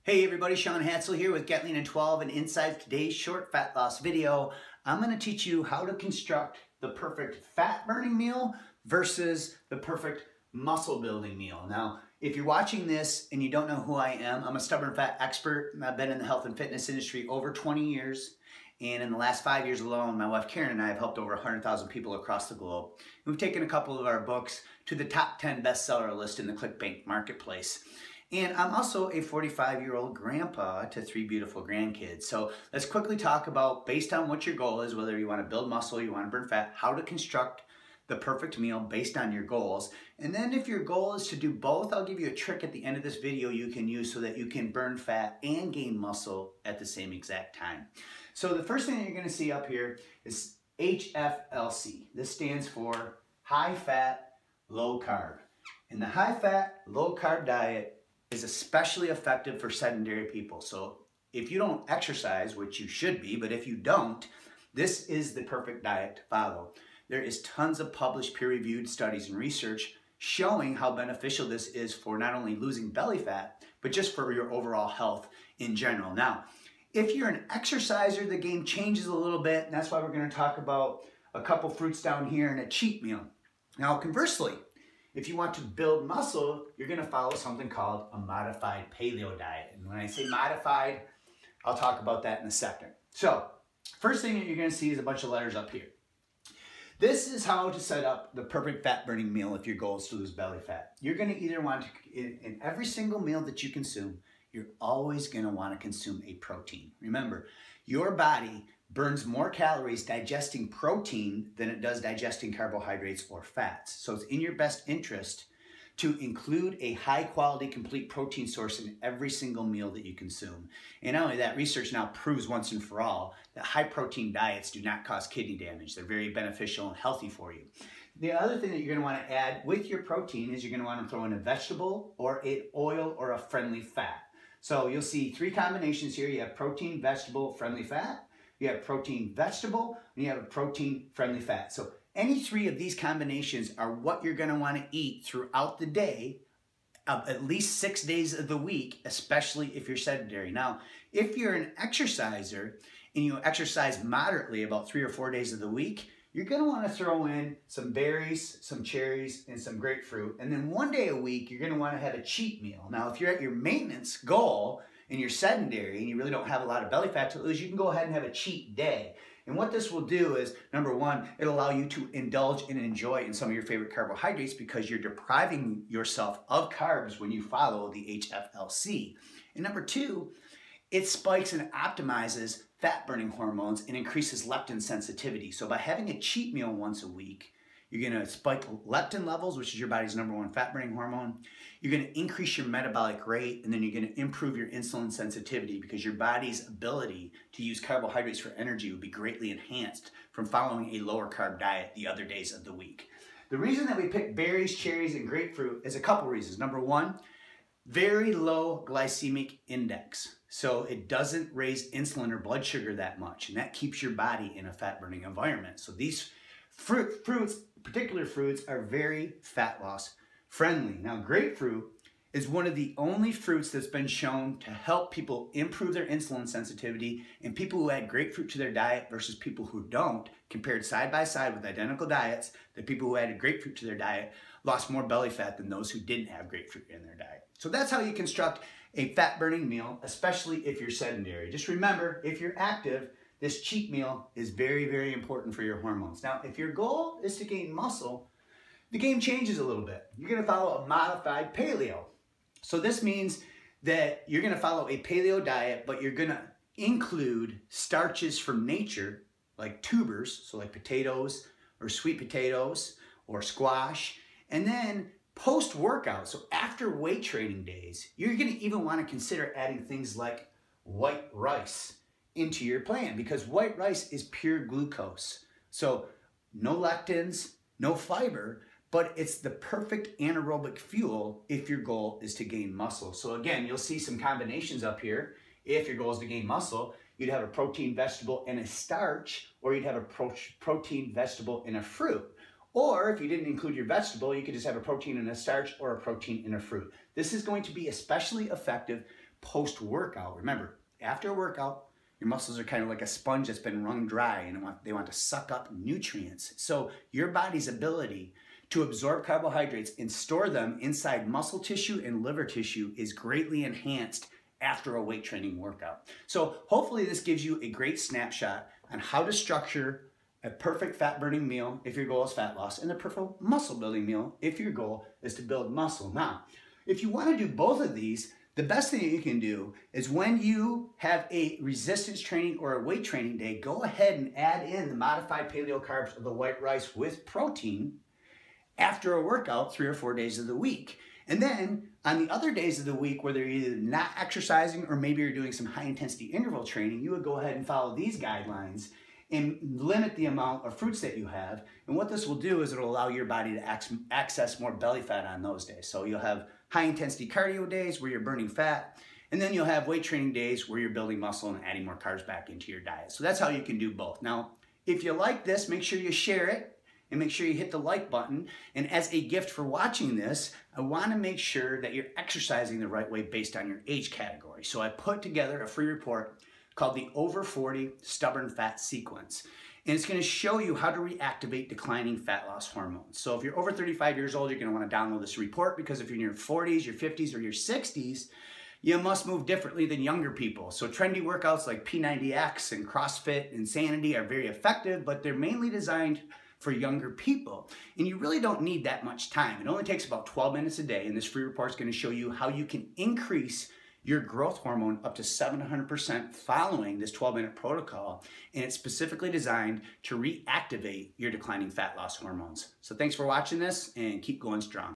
Hey everybody, Sean Hatzel here with Get Lean in 12, and inside today's short fat loss video, I'm going to teach you how to construct the perfect fat burning meal versus the perfect muscle building meal. Now, if you're watching this and you don't know who I am, I'm a stubborn fat expert. I've been in the health and fitness industry over 20 years. And in the last 5 years alone, my wife Karen and I have helped over 100,000 people across the globe. We've taken a couple of our books to the top 10 bestseller list in the ClickBank marketplace. And I'm also a 45-year-old grandpa to 3 beautiful grandkids. So let's quickly talk about, based on what your goal is, whether you want to build muscle, you want to burn fat, how to construct the perfect meal based on your goals. And then if your goal is to do both, I'll give you a trick at the end of this video you can use so that you can burn fat and gain muscle at the same exact time. So the first thing that you're going to see up here is HFLC. This stands for high fat, low carb. And the high fat, low carb diet is especially effective for sedentary people. So if you don't exercise, which you should be, but if you don't, this is the perfect diet to follow. There is tons of published peer-reviewed studies and research showing how beneficial this is for not only losing belly fat, but just for your overall health in general. Now, if you're an exerciser, the game changes a little bit, and that's why we're going to talk about a couple fruits down here and a cheat meal. Now, conversely, if you want to build muscle, you're going to follow something called a modified paleo diet. And when I say modified, I'll talk about that in a second. So, first thing that you're going to see is a bunch of letters up here. This is how to set up the perfect fat burning meal if your goal is to lose belly fat. You're going to either want to, in every single meal that you consume, you're always going to want to consume a protein. Remember, your body burns more calories digesting protein than it does digesting carbohydrates or fats. So it's in your best interest to include a high quality complete protein source in every single meal that you consume. And not only that, research now proves once and for all that high protein diets do not cause kidney damage. They're very beneficial and healthy for you. The other thing that you're going to want to add with your protein is you're going to want to throw in a vegetable or an oil or a friendly fat. So you'll see 3 combinations here. You have protein, vegetable, friendly fat. You have protein, vegetable, and you have a protein, friendly fat. So any 3 of these combinations are what you're going to want to eat throughout the day, at least 6 days of the week, especially if you're sedentary. Now, if you're an exerciser and you exercise moderately about 3 or 4 days of the week, you're going to want to throw in some berries, some cherries, and some grapefruit. And then 1 day a week, you're going to want to have a cheat meal. Now, if you're at your maintenance goal and you're sedentary and you really don't have a lot of belly fat to lose, you can go ahead and have a cheat day. And what this will do is, number 1, it'll allow you to indulge and enjoy in some of your favorite carbohydrates because you're depriving yourself of carbs when you follow the HFLC. And number 2, it spikes and optimizes fat burning hormones and increases leptin sensitivity. So by having a cheat meal once a week, you're going to spike leptin levels, which is your body's #1 fat burning hormone. You're going to increase your metabolic rate, and then you're going to improve your insulin sensitivity because your body's ability to use carbohydrates for energy will be greatly enhanced from following a lower carb diet the other days of the week. The reason that we pick berries, cherries, and grapefruit is a couple reasons. Number 1, very low glycemic index. So it doesn't raise insulin or blood sugar that much, and that keeps your body in a fat burning environment. So these fruits, particular fruits, are very fat loss friendly. Now, grapefruit is one of the only fruits that's been shown to help people improve their insulin sensitivity, and people who add grapefruit to their diet versus people who don't, compared side by side with identical diets, the people who added grapefruit to their diet lost more belly fat than those who didn't have grapefruit in their diet. So that's how you construct a fat burning meal, especially if you're sedentary. Just remember, if you're active, this cheat meal is very, very important for your hormones. Now, if your goal is to gain muscle, the game changes a little bit. You're going to follow a modified paleo. So this means that you're going to follow a paleo diet, but you're going to include starches from nature, like tubers, so like potatoes or sweet potatoes or squash, and then post-workout, so after weight training days, you're going to even want to consider adding things like white rice into your plan because white rice is pure glucose. So no lectins, no fiber, but it's the perfect anaerobic fuel if your goal is to gain muscle. So again, you'll see some combinations up here. If your goal is to gain muscle, you'd have a protein, vegetable, and a starch, or you'd have a protein, vegetable, and a fruit. Or if you didn't include your vegetable, you could just have a protein and a starch or a protein and a fruit. This is going to be especially effective post-workout. Remember, after a workout, your muscles are kind of like a sponge that's been wrung dry and they want to suck up nutrients. So your body's ability to absorb carbohydrates and store them inside muscle tissue and liver tissue is greatly enhanced after a weight training workout. So hopefully this gives you a great snapshot on how to structure a perfect fat burning meal if your goal is fat loss, and a perfect muscle building meal if your goal is to build muscle. Now, if you want to do both of these, the best thing that you can do is when you have a resistance training or a weight training day, go ahead and add in the modified paleo carbs or the white rice with protein after a workout 3 or 4 days of the week. And then on the other days of the week where they're either not exercising or maybe you're doing some high intensity interval training, you would go ahead and follow these guidelines and limit the amount of fruits that you have. And what this will do is it'll allow your body to access more belly fat on those days. So you'll have high intensity cardio days where you're burning fat, and then you'll have weight training days where you're building muscle and adding more carbs back into your diet. So that's how you can do both. Now, if you like this, make sure you share it and make sure you hit the like button. And as a gift for watching this, I want to make sure that you're exercising the right way based on your age category. So I put together a free report called the Over 40 Stubborn Fat Sequence. And it's going to show you how to reactivate declining fat loss hormones. So if you're over 35 years old, you're going to want to download this report, because if you're in your 40s, your 50s, or your 60s, you must move differently than younger people. So trendy workouts like P90X and CrossFit Insanity are very effective, but they're mainly designed for younger people. And you really don't need that much time. It only takes about 12 minutes a day. And this free report is going to show you how you can increase your growth hormone up to 700% following this 12-minute protocol. And it's specifically designed to reactivate your declining fat loss hormones. So thanks for watching this, and keep going strong.